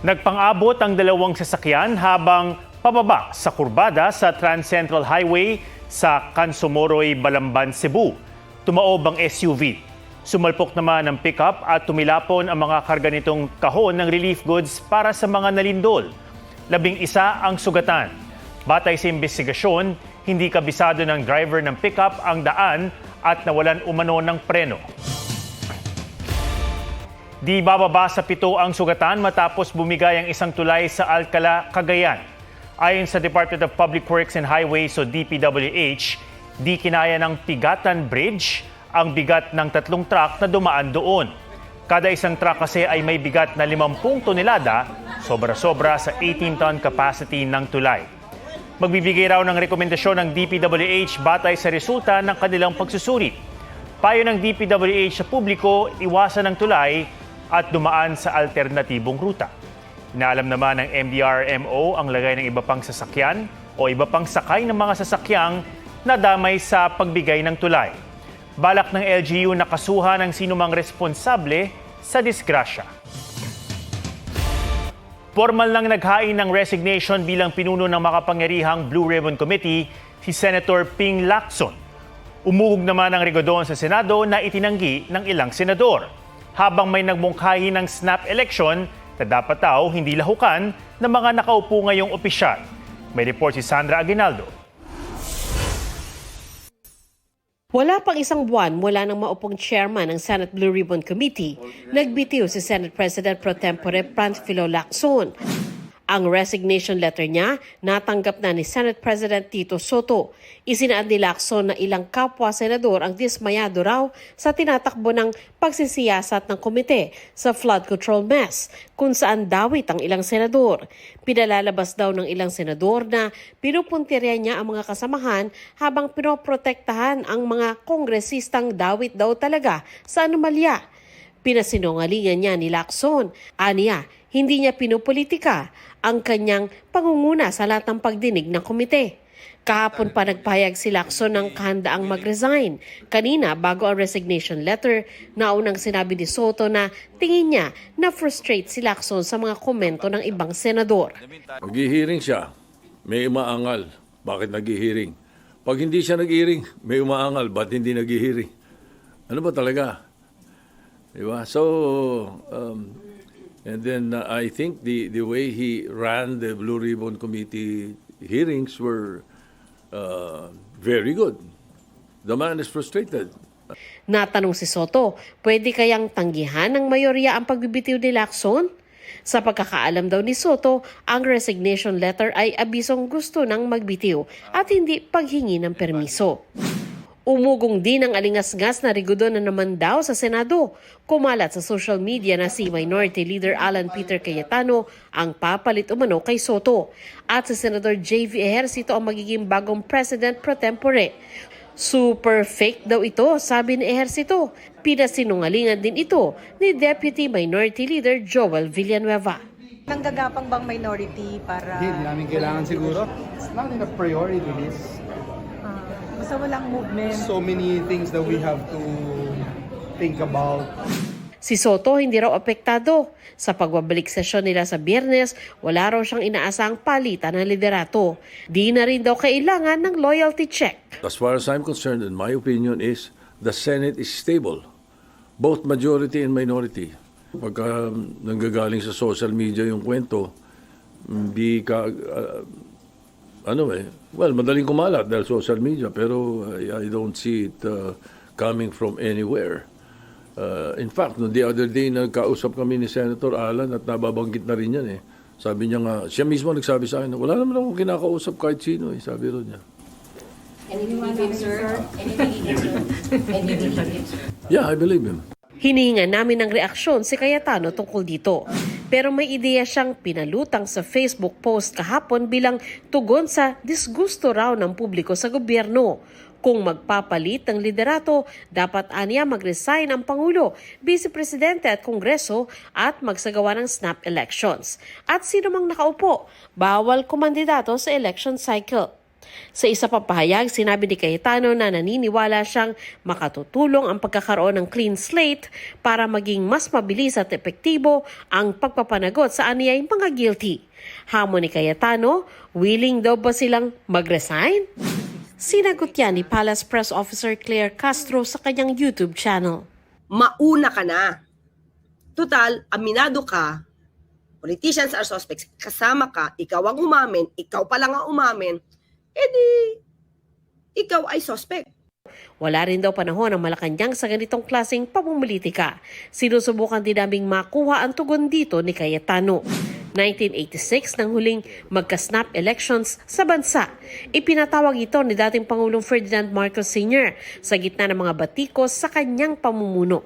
Nagpang-abot ang dalawang sasakyan habang pababa sa kurbada sa Trans Central Highway sa Cansomoroy, Balamban, Cebu. Tumaob ang SUV. Sumalpok naman ang pickup at tumilapon ang mga karga nitong kahon ng relief goods para sa mga nalindol. 11 ang sugatan. Batay sa investigasyon, hindi kabisado ng driver ng pickup ang daan at nawalan umano ng preno. Di bababa sa 7 ang sugatan matapos bumigay ang isang tulay sa Alcala, Cagayan. Ayon sa Department of Public Works and Highways o DPWH, di kinaya ng Pigatan Bridge ang bigat ng 3 truck na dumaan doon. Kada isang truck kasi ay may bigat na 50 tonelada, sobra-sobra sa 18-ton capacity ng tulay. Magbibigay raw ng rekomendasyon ng DPWH batay sa resulta ng kanilang pagsusuri. Payo ng DPWH sa publiko, iwasan ng tulay at dumaan sa alternatibong ruta. Inaalam naman ng MDRMO ang lagay ng iba pang sasakyan o iba pang sakay ng mga sasakyang nadamay sa pagbigay ng tulay. Balak ng LGU na kasuhan ng sinumang responsable sa disgrasya. Formal lang naghain ng resignation bilang pinuno ng makapangyarihang Blue Ribbon Committee si Senator Ping Lacson. Umuhog naman ang regodon sa Senado na itinanggi ng ilang senador. Habang may nagmungkahi ng snap election na dapat daw hindi lahukan ng mga nakaupo ngayong opisyal. May report si Sandra Aguinaldo. Wala pang isang buwan mula nang maupong chairman ng Senate Blue Ribbon Committee, nagbitiw si Senate President Pro Tempore Panfilo Lacson. Ang resignation letter niya natanggap na ni Senate President Tito Soto. Isinaad ni Lacson na ilang kapwa-senador ang dismayado raw sa tinatakbo ng pagsisiyasat ng komite sa flood control mess kung saan dawit ang ilang senador. Pinalalabas daw ng ilang senador na pinupuntirya niya ang mga kasamahan habang pinoprotektahan ang mga kongresistang dawit daw talaga sa anomalya. Pinasinungalingan niya ni Lacson. Aniya, hindi niya pinupolitika ang kanyang pangunguna sa lahat ng pagdinig ng komite. Kahapon pa nagpahayag si Lacson ng kahandaang mag-resign. Kanina, bago ang resignation letter, naunang sinabi ni Soto na tingin niya na frustrate si Lacson sa mga komento ng ibang senador. Mag-hearing siya, may umaangal. Bakit nag-hearing? Pag hindi siya nag-hearing, may umaangal. Ba't hindi nag-hearing? Ano ba talaga? Diba? So, and then I think the way he ran the Blue Ribbon Committee hearings were very good. The man is frustrated. Natanong si Soto, pwede kayang tanggihan ng mayorya ang pagbibitiw ni Lacson? Sa pagkakaalam daw ni Soto, ang resignation letter ay abisong gusto ng magbitiw at hindi paghingi ng permiso. Umugong din ang alingas-ngas na rigodon na naman daw sa Senado. Kumalat sa social media na si Minority Leader Alan Peter Cayetano ang papalit umano kay Soto. At si Senator J.V. Ejercito ang magiging bagong President pro tempore. Super fake daw ito, sabi ni Ejercito. Pinasinungalingan din ito ni Deputy Minority Leader Joel Villanueva. Nanggagapang bang minority para... Hindi namin kailangan siguro. It's not in a priority list. Basta walang movement. So many things that we have to think about. Si Soto hindi raw apektado. Sa pagbabalik sesyon nila sa Biyernes, wala raw siyang inaasang palitan ng liderato. Di na rin daw kailangan ng loyalty check. As far as I'm concerned, in my opinion, is the Senate is stable. Both majority and minority. Pagka nanggagaling sa social media yung kwento, hindi ka... madaling kumalat dahil social media, pero I don't see it coming from anywhere. In fact, no, the other day, nagkausap kami ni Senator Alan at nababanggit na rin yan eh. Sabi niya nga, siya mismo nagsabi sa akin, wala naman akong kinakausap kahit sino eh, sabi rin niya. Anything, sir? Anything, sir? Yeah, I believe him. Hinihinga namin ng reaksyon si Cayetano tungkol dito. Pero may ideya siyang pinalutang sa Facebook post kahapon bilang tugon sa disgusto raw ng publiko sa gobyerno. Kung magpapalit ng liderato, dapat aniya mag-resign ang Pangulo, Vice Presidente at Kongreso at magsagawa ng snap elections. At sino mang nakaupo, bawal kumandidato sa election cycle. Sa isa pang pahayag, sinabi ni Cayetano na naniniwala siyang makatutulong ang pagkakaroon ng clean slate para maging mas mabilis at epektibo ang pagpapanagot sa aniyay mga guilty. Hamon ni Cayetano, willing daw ba silang mag-resign? Sinagot yan ni Palace Press Officer Claire Castro sa kanyang YouTube channel. Mauna ka na. Total, aminado ka. Politicians are suspects. Kasama ka, ikaw ang umamin, ikaw pa lang ang umamin, edi ikaw ay suspect. Wala rin daw panahon ang Malacanang sa ganitong klaseng pamumulitika. Sinusubukan din naming makuha ang tugon dito ni Cayetano. 1986 nang huling magka-snap elections sa bansa. Ipinatawag ito ni dating Pangulong Ferdinand Marcos Sr. sa gitna ng mga batikos sa kanyang pamumuno.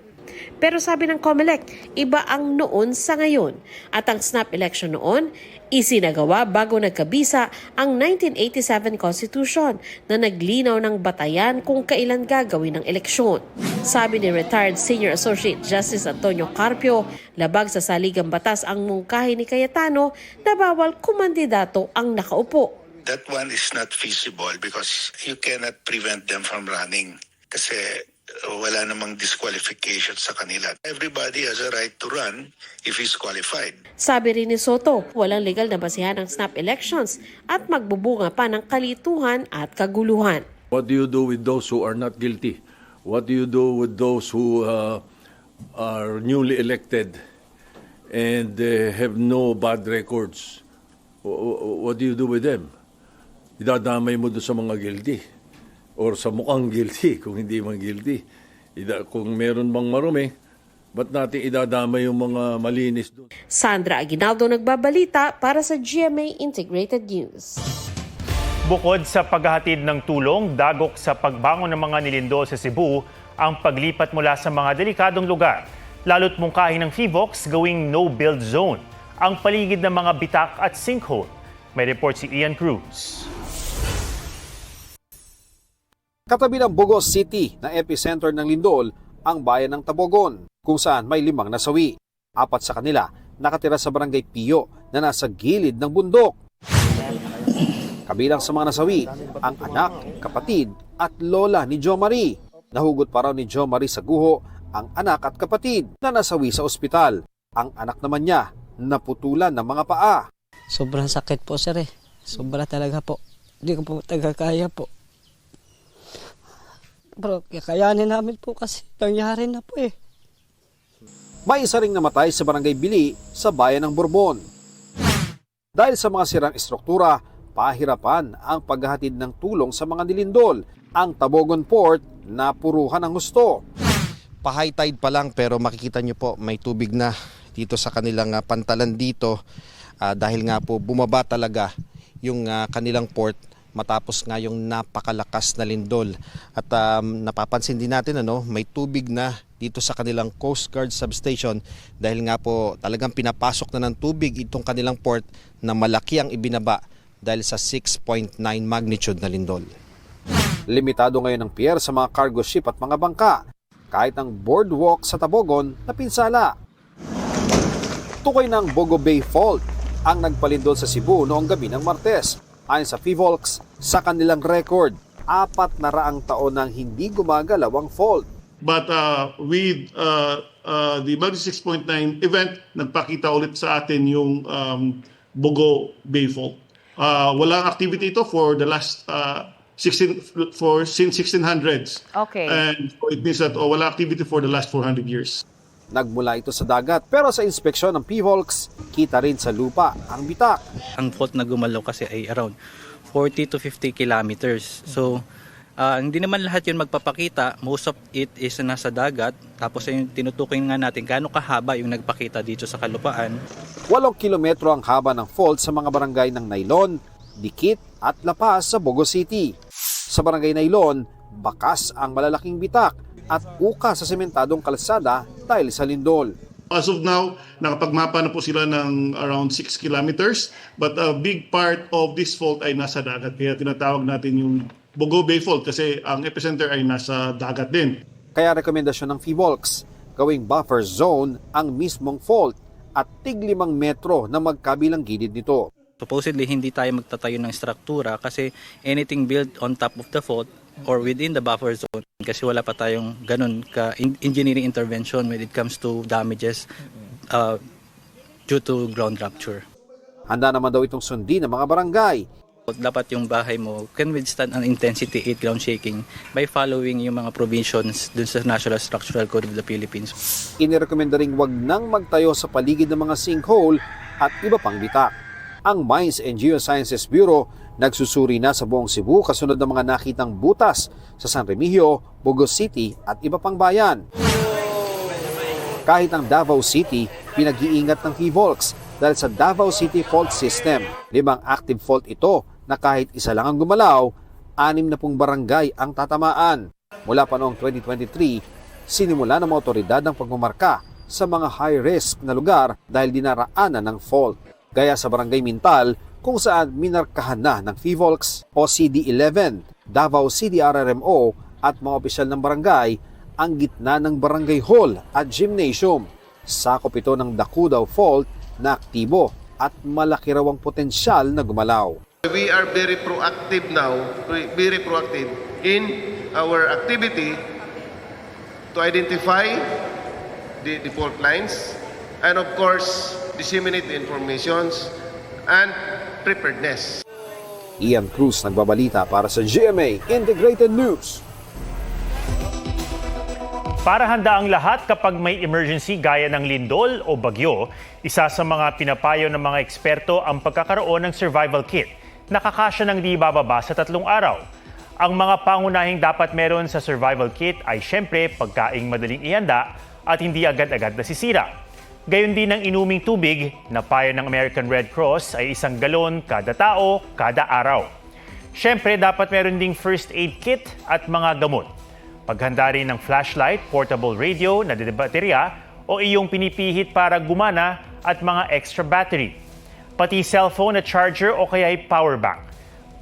Pero sabi ng COMELEC, iba ang noon sa ngayon. At ang snap election noon, isinagawa bago nagkabisa ang 1987 Constitution na naglinaw ng batayan kung kailan gagawin ang eleksyon. Sabi ni retired Senior Associate Justice Antonio Carpio, labag sa saligang batas ang mungkahi ni Cayetano na bawal kumandidato ang nakaupo. That one is not feasible because you cannot prevent them from running kasi wala namang disqualification sa kanila. Everybody has a right to run if he's qualified. Sabi rin ni Soto, walang legal na basihan ng snap elections at magbubunga pa ng kalituhan at kaguluhan. What do you do with those who are not guilty? What do you do with those who are newly elected and have no bad records? What do you do with them? Idadamay mo doon sa mga guilty or sa mukhang guilty kung hindi man guilty. Kung meron bang marumi, ba't natin idadamay yung mga malinis doon? Sandra Aguinaldo nagbabalita para sa GMA Integrated News. Bukod sa paghahatid ng tulong, dagok sa pagbangon ng mga nilindol sa Cebu ang paglipat mula sa mga delikadong lugar. Lalo't mungkahi ng FIVOX gawing no-build zone ang paligid ng mga bitak at sinkhole. May report si Ian Cruz. Katabi ng Bogos City na epicenter ng lindol ang bayan ng Tabogon kung saan may 5 nasawi. 4 sa kanila nakatira sa barangay Pio na nasa gilid ng bundok. Kabilang sa mga nasawi ang anak, kapatid at lola ni Jo Marie. Nahugot pa raw ni Jo Marie sa guho ang anak at kapatid na nasawi sa ospital. Ang anak naman niya naputulan ng mga paa. Sobrang sakit po sir eh. Sobra talaga po. Hindi ko po tagakaya po. Pero kakayanin namin po kasi nangyari na po eh. May isa ring namatay sa barangay Bili sa bayan ng Bourbon. Dahil sa mga sirang estruktura, pahirapan ang paghahatid ng tulong sa mga nilindol. Ang Tabogon Port na puruhan ng husto. Pa-high tide pa lang pero makikita nyo po may tubig na dito sa kanilang pantalan dito dahil nga po bumaba talaga yung kanilang port matapos nga yung napakalakas na lindol. At napapansin din natin may tubig na dito sa kanilang Coast Guard substation dahil nga po talagang pinapasok na ng tubig itong kanilang port na malaki ang ibinaba dahil sa 6.9 magnitude na lindol. Limitado ngayon ang pier sa mga cargo ship at mga bangka kahit ang boardwalk sa Tabogon na pinsala. Tukoy ng Bogo Bay Fault ang nagpalindol sa Cebu noong gabi ng Martes. Ayon sa FIVOX, sa kanilang record, 400 taon nang hindi gumagalaw ang fault. But with the magnitude 6.9 event, nagpakita ulit sa atin yung Bogo Bay Fault. Walang activity ito for the last since 1600s. Okay. And it means that wala activity for the last 400 years. Nagmula ito sa dagat pero sa inspeksyon ng FIVOX, kita rin sa lupa ang bitak. Ang fault na gumalaw kasi ay around 40 to 50 kilometers. So, hindi naman lahat yun magpapakita. Most of it is nasa dagat. Tapos yung tinutukoy nga natin gaano kahaba yung nagpakita dito sa kalupaan. 8 kilometro ang haba ng fault sa mga barangay ng Nailon, Dikit at La Paz sa Bogo City. Sa barangay Nailon, bakas ang malalaking bitak at uka sa sementadong kalsada dahil sa lindol. As of now, nakapagmapa na po sila ng around 6 kilometers. But a big part of this fault ay nasa dagat. Kaya tinatawag natin yung Bogo Bay Fault kasi ang epicenter ay nasa dagat din. Kaya rekomendasyon ng FIVOX, gawing buffer zone ang mismong fault at tig 5 metro na magkabilang gilid nito. Supposedly, hindi tayo magtatayo ng struktura kasi anything built on top of the fault or within the buffer zone kasi wala pa tayong ganun ka engineering intervention when it comes to damages due to ground rupture. Handa naman daw itong sundin ng mga barangay. Dapat yung bahay mo can withstand an intensity 8 ground shaking by following yung mga provisions dun sa National Structural Code of the Philippines. Inirekomenda ring wag nang magtayo sa paligid ng mga sinkhole at iba pang bitak. Ang Mines and Geosciences Bureau nagsusuri na sa buong Cebu kasunod ng mga nakitang butas sa San Remigio, Bogos City at iba pang bayan. Kahit ang Davao City, pinag-iingat ng PHIVOLCS dahil sa Davao City Fault System. 5 active fault ito na kahit isa lang ang gumalaw, 6 na pong barangay ang tatamaan. Mula pa noong 2023, sinimula ng mga otoridad ang pagmamarka sa mga high-risk na lugar dahil dinaraanan ng fault. Gaya sa Barangay Mintal, kung saan minarkahan na ng PHIVOLCS o CD11, Davao CDRRMO at mga opisyal ng barangay ang gitna ng barangay hall at gymnasium. Sakop ito ng Dacudaw Fault na aktibo at malaki raw ang potensyal na gumalaw. We are very proactive now, very proactive in our activity to identify the fault lines and of course disseminate the informations and preparedness. Ian Cruz nagbabalita para sa GMA Integrated News. Para handa ang lahat kapag may emergency gaya ng lindol o bagyo, isa sa mga pinapayo ng mga eksperto ang pagkakaroon ng survival kit. Nakakasya ng di bababa sa 3 araw. Ang mga pangunahing dapat meron sa survival kit ay syempre pagkaing madaling ihanda at hindi agad-agad nasisira. Gayon din ang inuming tubig na payo ng American Red Cross ay 1 galon kada tao kada araw. Syempre dapat meron ding first aid kit at mga gamot. Paghanda rin ng flashlight, portable radio na baterya o iyong pinipihit para gumana at mga extra battery. Pati cellphone at charger o kaya ay power bank.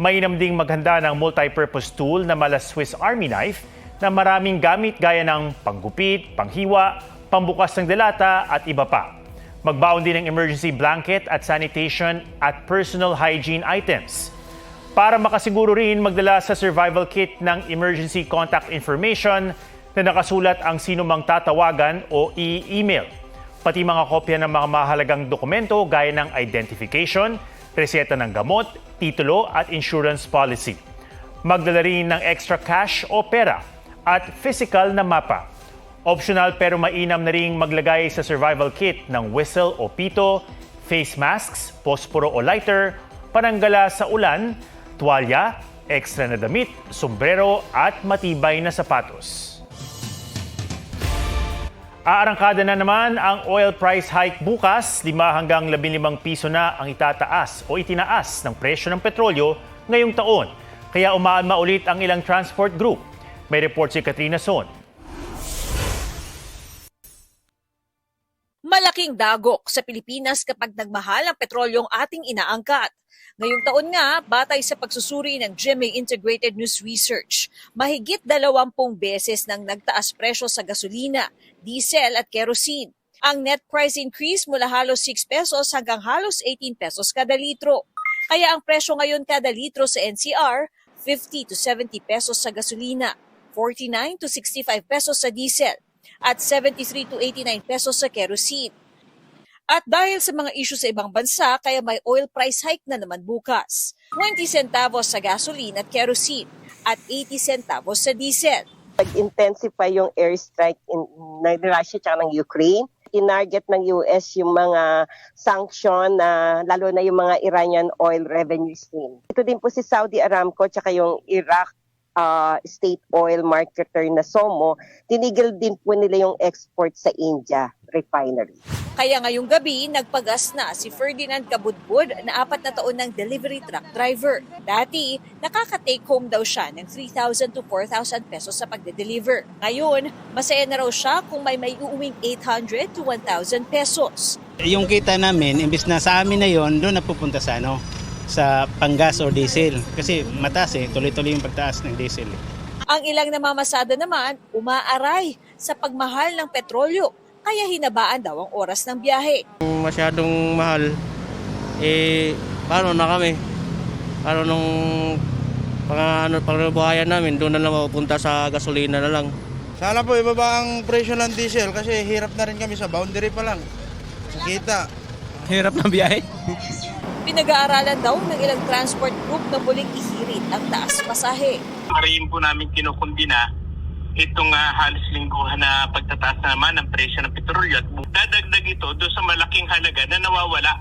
Mainam ding maghanda ng multi-purpose tool na mala Swiss Army knife na maraming gamit gaya ng panggupit, panghiwa, pambukas ng delata at iba pa. Magbaon din ng emergency blanket at sanitation at personal hygiene items. Para makasiguro rin magdala sa survival kit ng emergency contact information na nakasulat ang sino mang tatawagan o i-email. Pati mga kopya ng mga mahalagang dokumento gaya ng identification, reseta ng gamot, titulo at insurance policy. Magdala rin ng extra cash o pera at physical na mapa. Optional pero mainam na rin maglagay sa survival kit ng whistle o pito, face masks, posporo o lighter, pananggala sa ulan, tuwalya, extra na damit, sombrero at matibay na sapatos. Aarangkada na naman ang oil price hike bukas, 5 hanggang 15 piso na ang itataas o itinaas ng presyo ng petrolyo ngayong taon. Kaya umaalma ulit ang ilang transport group. May report si Katrina Son. Malaking dagok sa Pilipinas kapag nagmahal ang petrolyong ating inaangkat. Ngayong taon nga, batay sa pagsusuri ng GMA Integrated News Research, mahigit 20 beses nang nagtaas presyo sa gasolina, diesel at kerosene. Ang net price increase mula halos 6 pesos hanggang halos 18 pesos kada litro. Kaya ang presyo ngayon kada litro sa NCR, 50 to 70 pesos sa gasolina, 49 to 65 pesos sa diesel, at 73 to 89 pesos sa kerosene. At dahil sa mga issue sa ibang bansa, kaya may oil price hike na naman bukas. 20 centavos sa gasoline at kerosene at 80 centavos sa diesel. Nag-intensify yung airstrike ng Russia at ng Ukraine. Tinarget ng US yung mga sanction na lalo na yung mga Iranian oil revenue stream. Ito din po si Saudi Aramco at yung Iraq state oil marketer na SOMO, tinigil din po nila yung export sa India refinery. Kaya ngayong gabi, nagpagas na si Ferdinand Kabudbud na 4 na taon ng delivery truck driver. Dati, nakaka-take home daw siya ng 3,000 to 4,000 pesos sa pagde-deliver. Ngayon, masaya na raw siya kung may uuwing 800 to 1,000 pesos. Yung kita namin, imbis na sa amin na yon, doon napupunta sa sa panggas o diesel. Kasi mataas tuloy-tuloy yung pagtaas ng diesel. Ang ilang namamasada naman, umaaray sa pagmahal ng petrolyo. Kaya hinabaan daw ang oras ng biyahe. Masyadong mahal, paano na kami? Paano nung pangbuhayan namin, doon na lang mapupunta sa gasolina na lang. Sana po ibaba ang presyo ng diesel kasi hirap na rin kami sa boundary pa lang. Sa kita. Hirap na biyahe. Pinag-aaralan daw ng ilang transport group na muling ihirit ang taas pasahe. Rin po namin kinukundina itong halos lingguhan na pagtataas naman ng presyo ng petrolyo at dadagdag ito doon sa malaking halaga na nawawala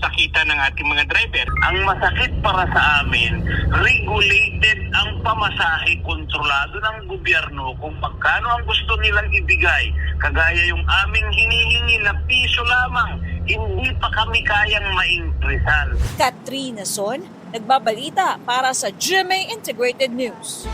sa kita ng ating mga driver. Ang masakit para sa amin, regulated ang pamasahe, kontrolado ng gobyerno kung magkano ang gusto nilang ibigay. Kagaya yung aming hinihingi na piso lamang, hindi pa kami kayang maingkrisan. Katrina Son, nagbabalita para sa GMA Integrated News.